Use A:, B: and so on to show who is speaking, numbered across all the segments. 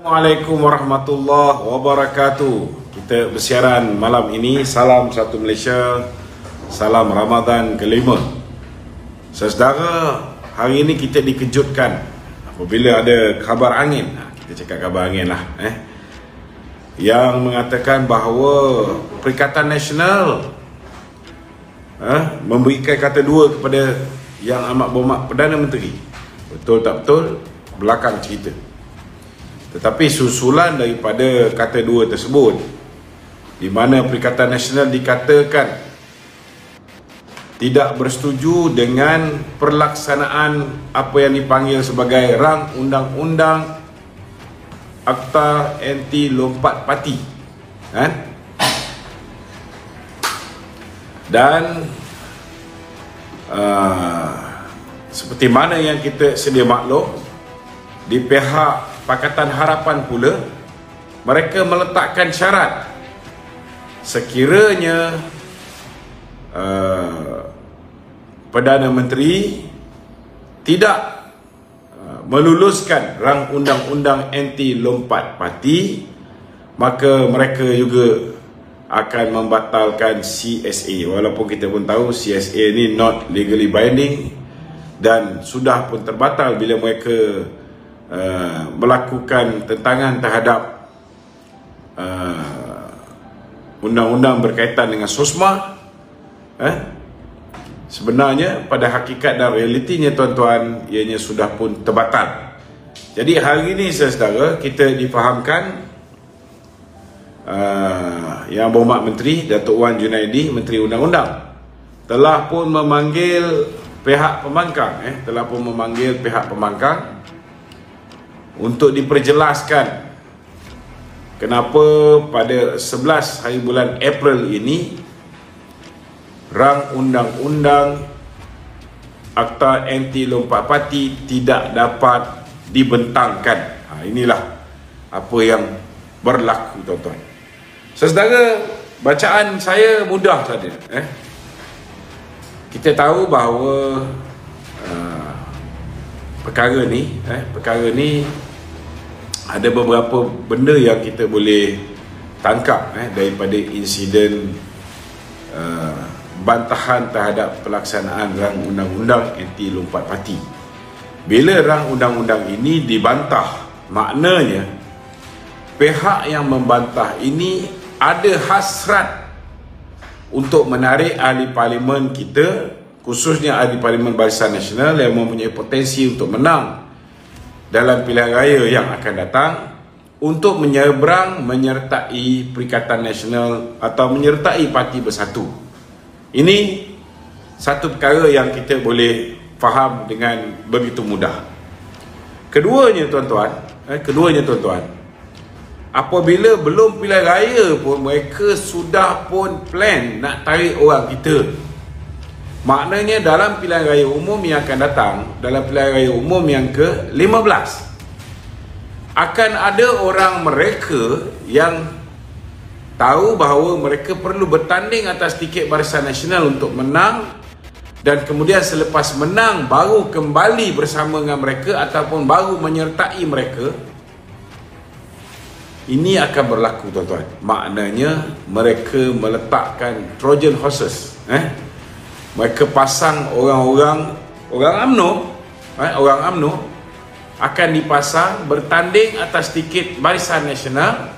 A: Assalamualaikum warahmatullahi wabarakatuh. Kita bersiaran malam ini. Salam satu Malaysia, salam Ramadan kelima. Saudara, hari ini kita dikejutkan apabila ada kabar angin. Kita cakap kabar angin lah, yang mengatakan bahawa Perikatan Nasional memberikan kata dua kepada Yang Amat Berhormat Perdana Menteri. Betul tak betul? Belakang cerita. Tetapi susulan daripada kata dua tersebut, di mana Perikatan Nasional dikatakan tidak bersetuju dengan pelaksanaan apa yang dipanggil sebagai rang undang-undang Akta Anti Lompat Parti, dan seperti mana yang kita sedia maklum, di pihak Pakatan Harapan pula, mereka meletakkan syarat sekiranya Perdana Menteri tidak meluluskan rang undang-undang anti lompat parti, maka mereka juga akan membatalkan CSA. Walaupun kita pun tahu CSA ni not legally binding dan sudah pun terbatal bila mereka melakukan tentangan terhadap undang-undang berkaitan dengan SOSMA. Sebenarnya pada hakikat dan realitinya, tuan-tuan, ianya sudah pun terbatal. Jadi hari ini, saudara, kita difahamkan Yang Berhormat Menteri Datuk Wan Junaidi, Menteri Undang-Undang, telah pun memanggil pihak pembangkang untuk diperjelaskan kenapa pada 11 hari bulan April ini rang undang-undang Akta Anti Lompat Parti tidak dapat dibentangkan. Inilah apa yang berlaku, tuan-tuan. Saudara, bacaan saya mudah saja. Kita tahu bahawa perkara ni ada beberapa benda yang kita boleh tangkap daripada insiden bantahan terhadap pelaksanaan rang undang-undang anti lompat parti. Bila rang undang-undang ini dibantah, maknanya pihak yang membantah ini ada hasrat untuk menarik ahli parlimen kita, khususnya ahli parlimen Barisan Nasional yang mempunyai potensi untuk menang dalam pilihan raya yang akan datang, untuk menyeberang menyertai Perikatan Nasional atau menyertai Parti Bersatu. Ini satu perkara yang kita boleh faham dengan begitu mudah. Keduanya, tuan-tuan, apabila belum pilihan raya pun mereka sudah pun plan nak tarik orang kita. Maknanya dalam pilihan raya umum yang akan datang, dalam pilihan raya umum yang ke-15, akan ada orang mereka yang tahu bahawa mereka perlu bertanding atas tiket Barisan Nasional untuk menang, dan kemudian selepas menang baru kembali bersama dengan mereka ataupun baru menyertai mereka. Ini akan berlaku, tuan-tuan. Maknanya mereka meletakkan Trojan horses. Mereka pasang orang UMNO akan dipasang bertanding atas tiket Barisan Nasional,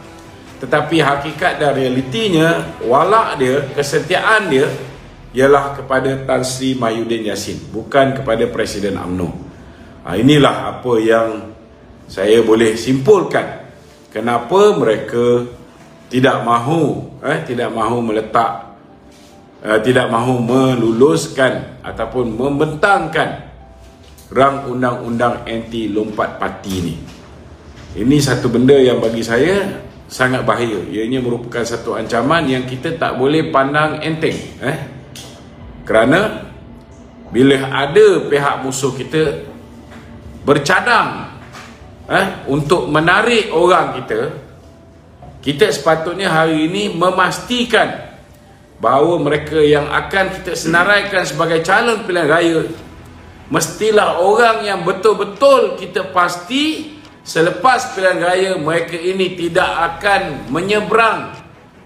A: tetapi hakikat dan realitinya walak dia, kesetiaan dia ialah kepada Tan Sri Mahyudin Yassin, bukan kepada Presiden UMNO. Inilah apa yang saya boleh simpulkan kenapa mereka tidak mahu meluluskan ataupun membentangkan rang undang-undang anti lompat parti ini. Ini satu benda yang bagi saya sangat bahaya. Ianya merupakan satu ancaman yang kita tak boleh pandang enteng. Kerana bila ada pihak musuh kita bercadang untuk menarik orang kita sepatutnya hari ini memastikan bahawa mereka yang akan kita senaraikan sebagai calon pilihan raya mestilah orang yang betul-betul kita pasti selepas pilihan raya mereka ini tidak akan menyeberang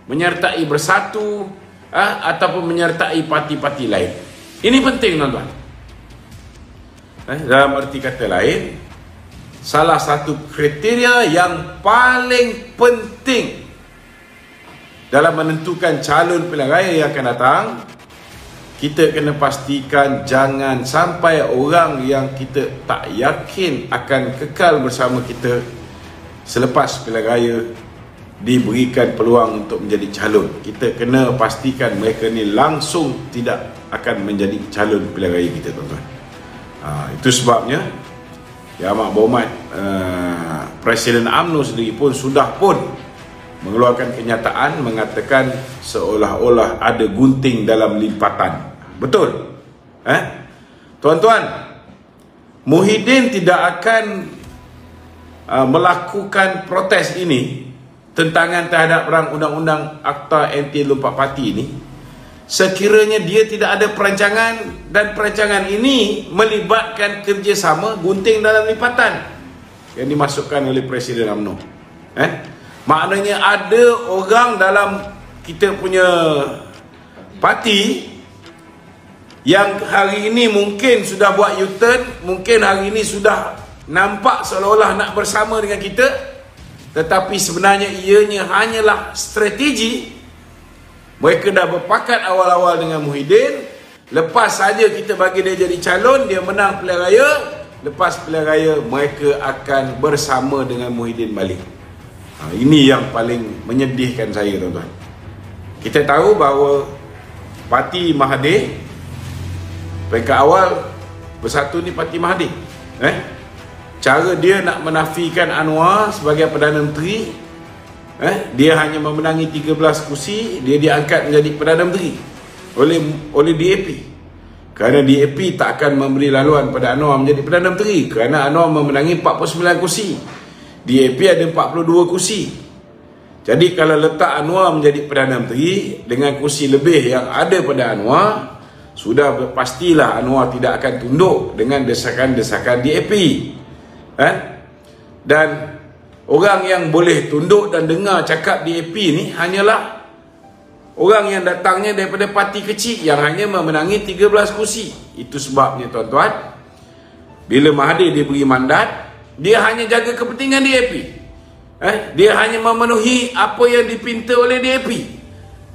A: menyertai Bersatu ataupun menyertai parti-parti lain. Ini penting, tuan-tuan. Dalam arti kata lain, salah satu kriteria yang paling penting dalam menentukan calon pilihan raya yang akan datang, kita kena pastikan jangan sampai orang yang kita tak yakin akan kekal bersama kita selepas pilihan raya diberikan peluang untuk menjadi calon. Kita kena pastikan mereka ni langsung tidak akan menjadi calon pilihan raya kita, tuan-tuan. Itu sebabnya Yang Amat Berhormat Presiden UMNO sendiri pun sudah mengeluarkan kenyataan mengatakan seolah-olah ada gunting dalam limpatan. Betul? Tuan-tuan, Muhyiddin tidak akan melakukan protes ini, tentangan terhadap rang undang-undang Akta Anti Lompat Parti ini, sekiranya dia tidak ada perancangan dan perancangan ini melibatkan kerjasama gunting dalam lipatan yang dimasukkan oleh Presiden UMNO. Maknanya ada orang dalam kita punya parti yang hari ini mungkin sudah buat U-turn, mungkin hari ini sudah nampak seolah-olah nak bersama dengan kita, tetapi sebenarnya ianya hanyalah strategi. Mereka dah berpakat awal-awal dengan Muhyiddin. Lepas saja kita bagi dia jadi calon, dia menang pilihan raya, lepas pilihan raya mereka akan bersama dengan Muhyiddin balik. Ini yang paling menyedihkan saya, tuan-tuan. Kita tahu bahawa Parti Mahathir peringkat awal Bersatu ni Parti Mahathir. Cara dia nak menafikan Anwar sebagai Perdana Menteri, dia hanya memenangi 13 kursi, dia diangkat menjadi Perdana Menteri oleh DAP. Kerana DAP tak akan memberi laluan pada Anwar menjadi Perdana Menteri, kerana Anwar memenangi 49 kursi, DAP ada 42 kursi. Jadi kalau letak Anwar menjadi Perdana Menteri dengan kursi lebih yang ada pada Anwar, sudah pastilah Anwar tidak akan tunduk dengan desakan-desakan DAP. Dan orang yang boleh tunduk dan dengar cakap DAP ni hanyalah orang yang datangnya daripada parti kecil yang hanya memenangi 13 kursi. Itu sebabnya, tuan-tuan, bila Mahathir diberi mandat, dia hanya jaga kepentingan DAP. Dia hanya memenuhi apa yang dipinta oleh DAP.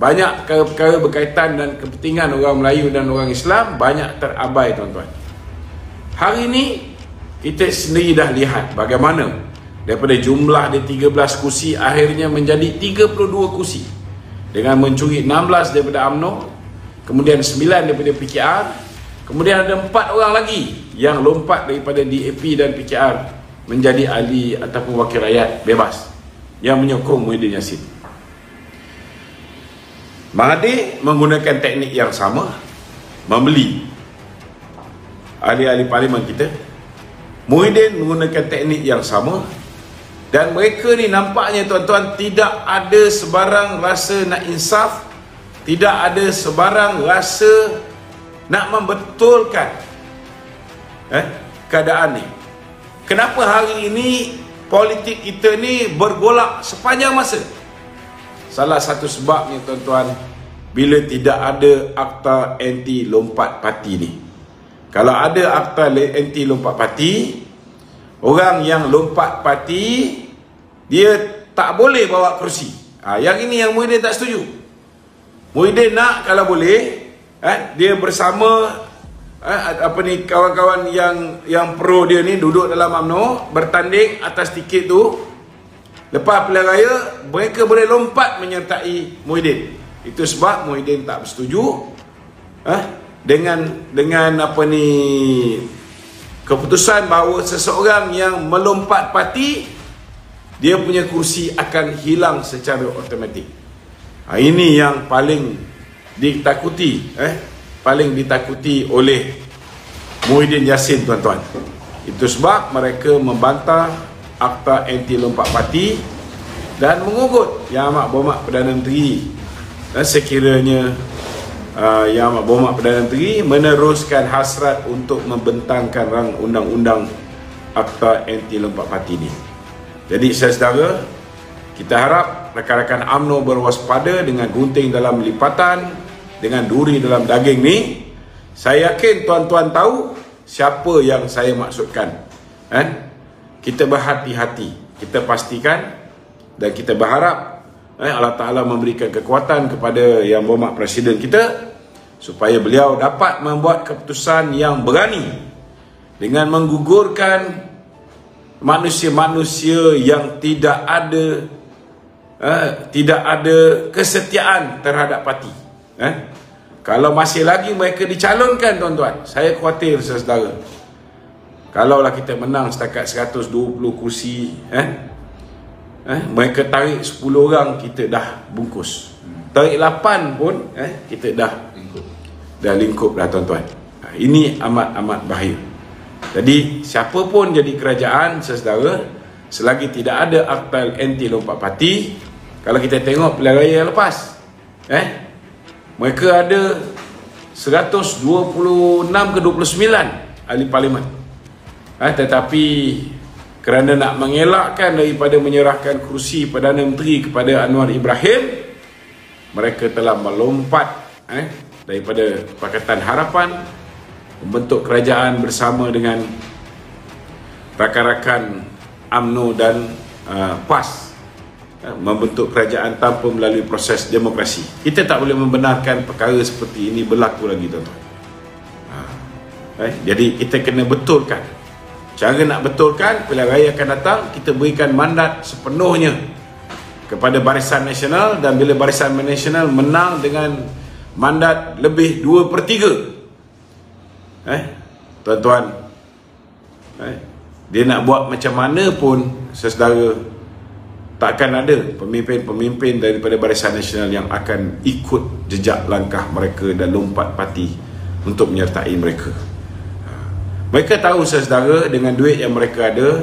A: Banyak perkara berkaitan dan kepentingan orang Melayu dan orang Islam banyak terabai, tuan-tuan. Hari ini kita sendiri dah lihat bagaimana daripada jumlah dia 13 kursi akhirnya menjadi 32 kursi dengan mencuri 16 daripada UMNO, kemudian 9 daripada PKR, kemudian ada 4 orang lagi yang lompat daripada DAP dan PKR menjadi ahli ataupun wakil rakyat bebas yang menyokong Muhyiddin Yassin. Mahathir menggunakan teknik yang sama, membeli ahli-ahli parlimen kita. Muhyiddin menggunakan teknik yang sama, dan mereka ni nampaknya, tuan-tuan, tidak ada sebarang rasa nak insaf, tidak ada sebarang rasa nak membetulkan keadaan ni. Kenapa hari ini politik kita ni bergolak sepanjang masa? Salah satu sebabnya, tuan-tuan, bila tidak ada Akta Anti Lompat Parti ni. Kalau ada Akta Anti Lompat Parti, orang yang lompat parti dia tak boleh bawa kerusi. Yang ini yang Muhyiddin tak setuju. Muhyiddin nak kalau boleh dia bersama kawan-kawan yang pro dia ni duduk dalam UMNO, bertanding atas tiket tu. Lepas pilihan raya mereka boleh lompat menyertai Muhyiddin. Itu sebab Muhyiddin tak bersetuju dengan keputusan bahawa seseorang yang melompat parti, dia punya kursi akan hilang secara automatik. Ini yang paling ditakuti oleh Muhyiddin Yassin, tuan-tuan. Itu sebab mereka membantah Akta Anti Lompat Parti dan mengugut Yang Amat Berhormat Perdana Menteri, dan sekiranya Yang Amat Berhormat Perdana Menteri meneruskan hasrat untuk membentangkan rang undang-undang Akta Anti Lompat Parti ini. Jadi saudara, kita harap rakan-rakan UMNO berwaspada dengan gunting dalam lipatan, dengan duri dalam daging ni. Saya yakin tuan-tuan tahu siapa yang saya maksudkan. Kita berhati-hati, kita pastikan dan kita berharap Allah Ta'ala memberikan kekuatan kepada Yang Berhormat Presiden kita supaya beliau dapat membuat keputusan yang berani dengan menggugurkan manusia-manusia yang tidak ada kesetiaan terhadap parti. Kalau masih lagi mereka dicalonkan, tuan-tuan, saya khawatir saudara, kalaulah kita menang setakat 120 kursi, mereka tarik 10 orang, kita dah bungkus. Tarik 8 pun kita dah lingkup dah, tuan-tuan. Ini amat-amat bahaya. Jadi siapa pun jadi kerajaan, saudara, selagi tidak ada akta anti lompat parti. Kalau kita tengok pilihan raya yang lepas, mereka ada 126 ke 29 ahli parlimen, tetapi kerana nak mengelakkan daripada menyerahkan kerusi Perdana Menteri kepada Anwar Ibrahim, mereka telah melompat daripada Pakatan Harapan, membentuk kerajaan bersama dengan rakan-rakan UMNO dan PAS, membentuk kerajaan tanpa melalui proses demokrasi. Kita tak boleh membenarkan perkara seperti ini berlaku lagi, tuan-tuan. Jadi kita kena betulkan. Cara nak betulkan, pilihan raya akan datang, kita berikan mandat sepenuhnya kepada Barisan Nasional, dan bila Barisan Nasional menang dengan mandat lebih 2/3, tuan-tuan, dia nak buat macam mana pun, saudara, takkan ada pemimpin-pemimpin daripada Barisan Nasional yang akan ikut jejak langkah mereka dan lompat parti untuk menyertai mereka. Mereka tahu, saudara, dengan duit yang mereka ada,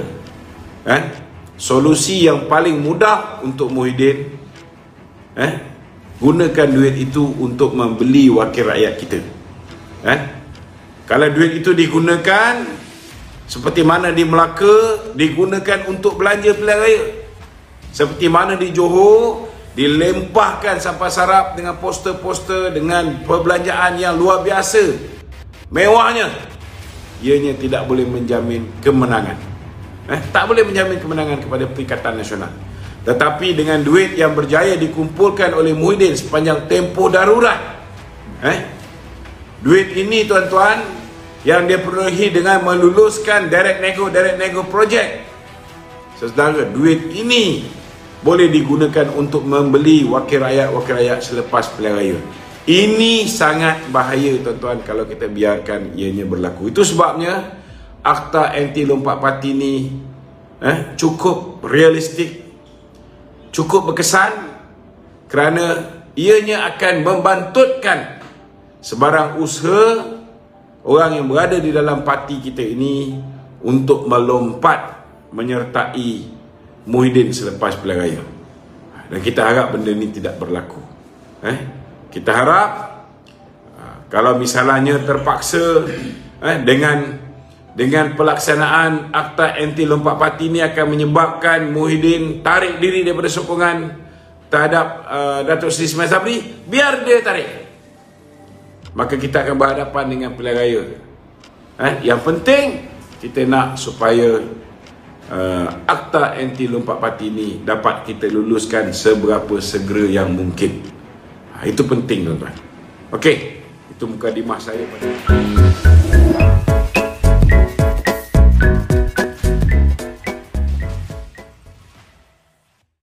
A: solusi yang paling mudah untuk Muhyiddin, gunakan duit itu untuk membeli wakil rakyat kita. Kalau duit itu digunakan seperti mana di Melaka, digunakan untuk belanja pilihan raya, seperti mana di Johor, dilempahkan sampah sarap dengan poster-poster dengan perbelanjaan yang luar biasa mewahnya, ianya tidak boleh menjamin kemenangan. Tak boleh menjamin kemenangan kepada Perikatan Nasional. Tetapi dengan duit yang berjaya dikumpulkan oleh Muhyiddin sepanjang tempoh darurat, duit ini, tuan-tuan, yang dia penuhi dengan meluluskan direct nego project. Saudara, duit ini boleh digunakan untuk membeli wakil rakyat selepas pilihan raya. Ini sangat bahaya, tuan-tuan, kalau kita biarkan ianya berlaku. Itu sebabnya akta anti lompat parti ini cukup realistik, cukup berkesan, kerana ianya akan membantutkan sebarang usaha orang yang berada di dalam parti kita ini untuk melompat menyertai Muhyiddin selepas pilihan raya. Dan kita harap benda ini tidak berlaku. Kita harap kalau misalnya terpaksa dengan pelaksanaan akta anti lompat parti ini akan menyebabkan Muhyiddin tarik diri daripada sokongan terhadap Datuk Seri Ismail Sabri, biar dia tarik. Maka kita akan berhadapan dengan pilihan raya. Yang penting kita nak supaya akta anti lompat parti ini dapat kita luluskan seberapa segera yang mungkin. Itu penting, tuan-tuan. Okey, itu mukadimah saya pada